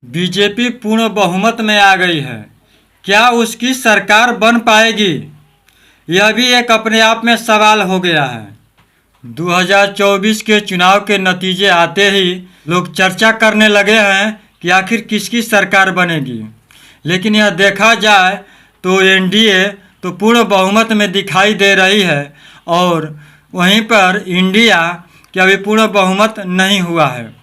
BJP पूर्ण बहुमत में आ गई है। क्या उसकी सरकार बन पाएगी? यह भी एक अपने आप में सवाल हो गया है। 2024 के चुनाव के नतीजे आते ही लोग चर्चा करने लगे हैं कि आखिर किसकी सरकार बनेगी। लेकिन यह देखा जाए तो एनडीए तो पूर्ण बहुमत में दिखाई दे रही है और वहीं पर इंडिया के अभी पूर्ण बहुमत नहीं हुआ है।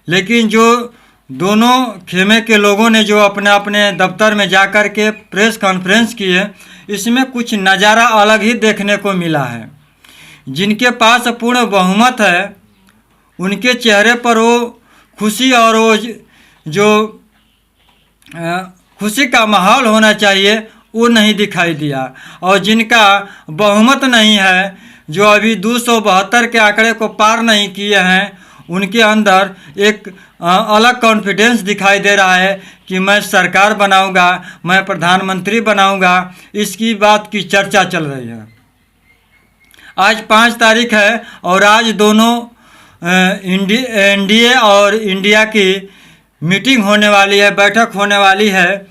लेकिन जो दोनों खेमे के लोगों ने जो अपने अपने दफ्तर में जाकर के प्रेस कॉन्फ्रेंस की है, इसमें कुछ नज़ारा अलग ही देखने को मिला है। जिनके पास पूर्ण बहुमत है उनके चेहरे पर वो खुशी और वो जो खुशी का माहौल होना चाहिए वो नहीं दिखाई दिया। और जिनका बहुमत नहीं है, जो अभी 272 के आंकड़े को पार नहीं किए हैं, उनके अंदर एक अलग कॉन्फिडेंस दिखाई दे रहा है कि मैं सरकार बनाऊंगा, मैं प्रधानमंत्री बनाऊंगा। इसकी बात की चर्चा चल रही है। आज 5 तारीख है और आज दोनों एनडीए और इंडिया की मीटिंग होने वाली है, बैठक होने वाली है।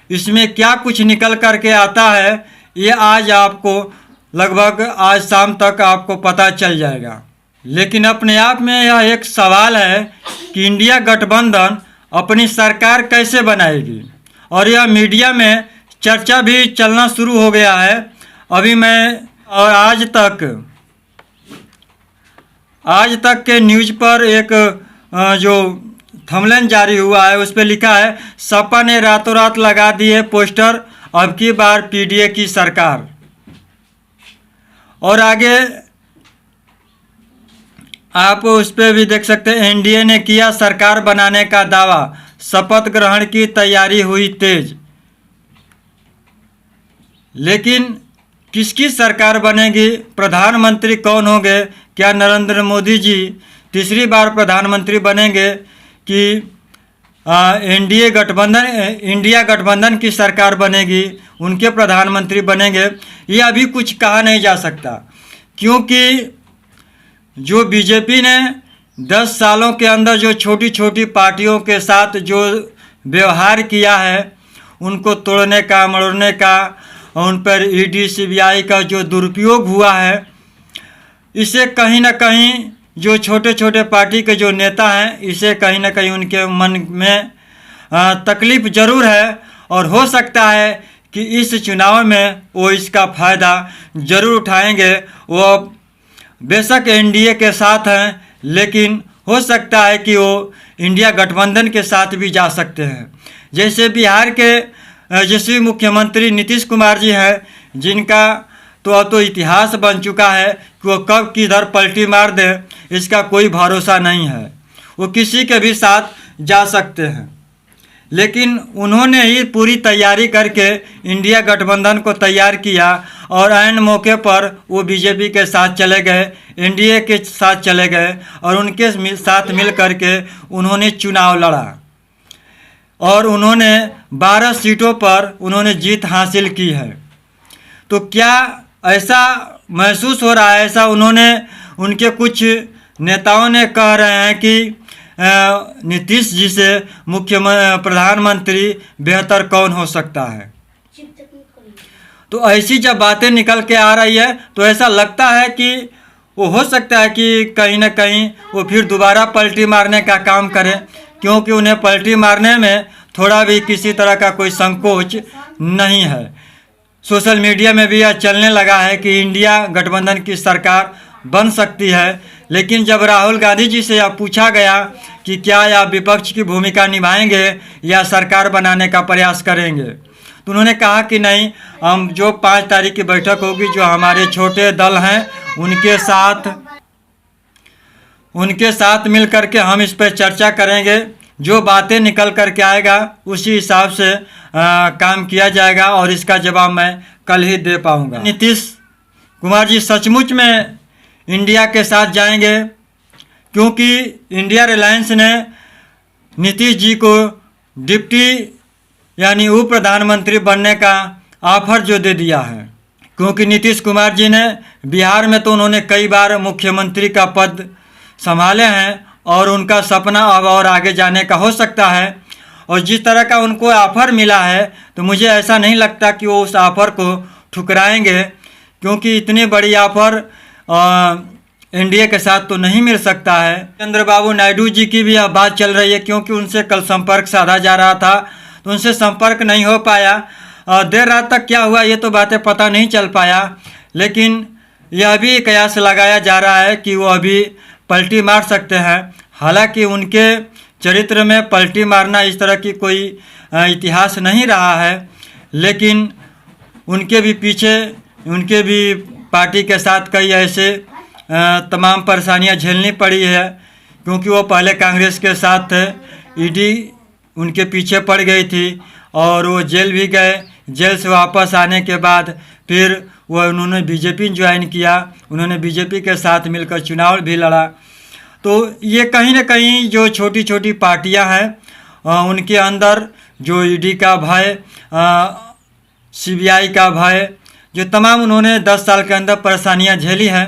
इसमें क्या कुछ निकल कर के आता है ये आज आपको लगभग आज शाम तक आपको पता चल जाएगा। लेकिन अपने आप में यह एक सवाल है कि इंडिया गठबंधन अपनी सरकार कैसे बनाएगी, और यह मीडिया में चर्चा भी चलना शुरू हो गया है। अभी मैं और आज तक के न्यूज़ पर एक जो थंबनेल जारी हुआ है उस पर लिखा है, सपा ने रातों रात लगा दिए पोस्टर, अब की बार पीडीए की सरकार। और आगे आप उस पर भी देख सकते हैं, एनडीए ने किया सरकार बनाने का दावा, शपथ ग्रहण की तैयारी हुई तेज। लेकिन किसकी सरकार बनेगी, प्रधानमंत्री कौन होंगे? क्या नरेंद्र मोदी जी तीसरी बार प्रधानमंत्री बनेंगे कि इंडिया गठबंधन की सरकार बनेगी, उनके प्रधानमंत्री बनेंगे? ये अभी कुछ कहा नहीं जा सकता, क्योंकि जो बीजेपी ने 10 सालों के अंदर जो छोटी छोटी पार्टियों के साथ जो व्यवहार किया है, उनको तोड़ने का, मरोड़ने का, उन पर ईडी सीबीआई का जो दुरुपयोग हुआ है, इसे कहीं ना कहीं जो छोटे छोटे पार्टी के जो नेता हैं, इसे कहीं ना कहीं उनके मन में तकलीफ ज़रूर है। और हो सकता है कि इस चुनाव में वो इसका फ़ायदा ज़रूर उठाएंगे। वो बेशक एनडीए के साथ हैं, लेकिन हो सकता है कि वो इंडिया गठबंधन के साथ भी जा सकते हैं। जैसे बिहार के यशस्वी मुख्यमंत्री नीतीश कुमार जी हैं, जिनका तो अब तो इतिहास बन चुका है कि वो कब किधर पलटी मार दे, इसका कोई भरोसा नहीं है। वो किसी के भी साथ जा सकते हैं। लेकिन उन्होंने ही पूरी तैयारी करके इंडिया गठबंधन को तैयार किया और ऐन मौके पर वो बीजेपी के साथ चले गए, एनडीए के साथ चले गए और उनके साथ मिल करके उन्होंने चुनाव लड़ा और उन्होंने 12 सीटों पर उन्होंने जीत हासिल की है। तो क्या ऐसा महसूस हो रहा है, ऐसा उनके कुछ नेताओं ने कह रहे हैं कि नीतीश जी से प्रधानमंत्री बेहतर कौन हो सकता है? तो ऐसी जब बातें निकल के आ रही है तो ऐसा लगता है कि वो हो सकता है कि कहीं ना कहीं वो फिर दोबारा पलटी मारने का काम करें, क्योंकि उन्हें पलटी मारने में थोड़ा भी किसी तरह का कोई संकोच नहीं है। सोशल मीडिया में भी यह चलने लगा है कि इंडिया गठबंधन की सरकार बन सकती है। लेकिन जब राहुल गांधी जी से यह पूछा गया कि क्या आप विपक्ष की भूमिका निभाएंगे या सरकार बनाने का प्रयास करेंगे, तो उन्होंने कहा कि नहीं, हम जो 5 तारीख की बैठक होगी, जो हमारे छोटे दल हैं उनके साथ मिल करके हम इस पर चर्चा करेंगे। जो बातें निकल करके आएगा उसी हिसाब से काम किया जाएगा और इसका जवाब मैं कल ही दे पाऊँगा। नीतीश कुमार जी सचमुच में इंडिया के साथ जाएंगे, क्योंकि इंडिया रिलायंस ने नीतीश जी को डिप्टी यानी उप प्रधानमंत्री बनने का ऑफर जो दे दिया है। क्योंकि नीतीश कुमार जी ने बिहार में तो उन्होंने कई बार मुख्यमंत्री का पद संभाले हैं और उनका सपना अब और आगे जाने का हो सकता है। और जिस तरह का उनको ऑफ़र मिला है तो मुझे ऐसा नहीं लगता कि वो उस ऑफ़र को ठुकराएंगे, क्योंकि इतनी बड़ी ऑफ़र एनडीए के साथ तो नहीं मिल सकता है। चंद्रबाबू नायडू जी की भी अब बात चल रही है, क्योंकि उनसे कल संपर्क साधा जा रहा था तो उनसे संपर्क नहीं हो पाया। देर रात तक क्या हुआ ये तो बातें पता नहीं चल पाया, लेकिन यह भी कयास लगाया जा रहा है कि वो अभी पलटी मार सकते हैं। हालांकि उनके चरित्र में पलटी मारना इस तरह की कोई इतिहास नहीं रहा है, लेकिन उनके भी पीछे उनके भी पार्टी के साथ कई ऐसे तमाम परेशानियां झेलनी पड़ी है, क्योंकि वो पहले कांग्रेस के साथ थे, ईडी उनके पीछे पड़ गई थी और वो जेल भी गए। जेल से वापस आने के बाद फिर उन्होंने बीजेपी ज्वाइन किया, उन्होंने बीजेपी के साथ मिलकर चुनाव भी लड़ा। तो ये कहीं ना कहीं जो छोटी छोटी पार्टियां हैं उनके अंदर जो ईडी का भय, सीबीआई का भय, जो तमाम उन्होंने 10 साल के अंदर परेशानियां झेली हैं,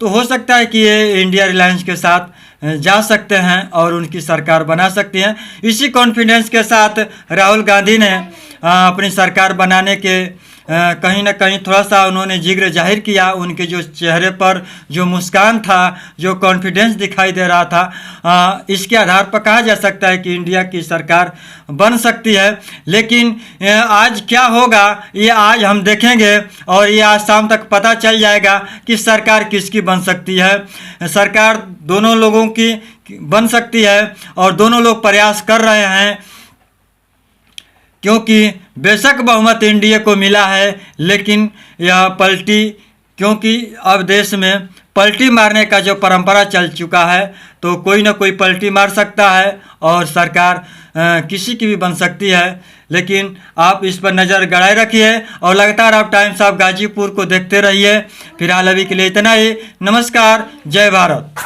तो हो सकता है कि ये इंडिया रिलायंस के साथ जा सकते हैं और उनकी सरकार बना सकती हैं। इसी कॉन्फिडेंस के साथ राहुल गांधी ने अपनी सरकार बनाने के कहीं ना कहीं थोड़ा सा उन्होंने जिक्र जाहिर किया। उनके जो चेहरे पर जो मुस्कान था, जो कॉन्फिडेंस दिखाई दे रहा था, इसके आधार पर कहा जा सकता है कि इंडिया की सरकार बन सकती है। लेकिन आज क्या होगा ये आज हम देखेंगे और ये आज शाम तक पता चल जाएगा कि सरकार किसकी बन सकती है। सरकार दोनों लोगों की बन सकती है और दोनों लोग प्रयास कर रहे हैं, क्योंकि बेशक बहुमत एनडीए को मिला है, लेकिन यह पलटी, क्योंकि अब देश में पलटी मारने का जो परंपरा चल चुका है, तो कोई ना कोई पलटी मार सकता है और सरकार किसी की भी बन सकती है। लेकिन आप इस पर नज़र गड़ाए रखिए और लगातार आप टाइम्स ऑफ गाजीपुर को देखते रहिए। फिलहाल अभी के लिए इतना ही। नमस्कार, जय भारत।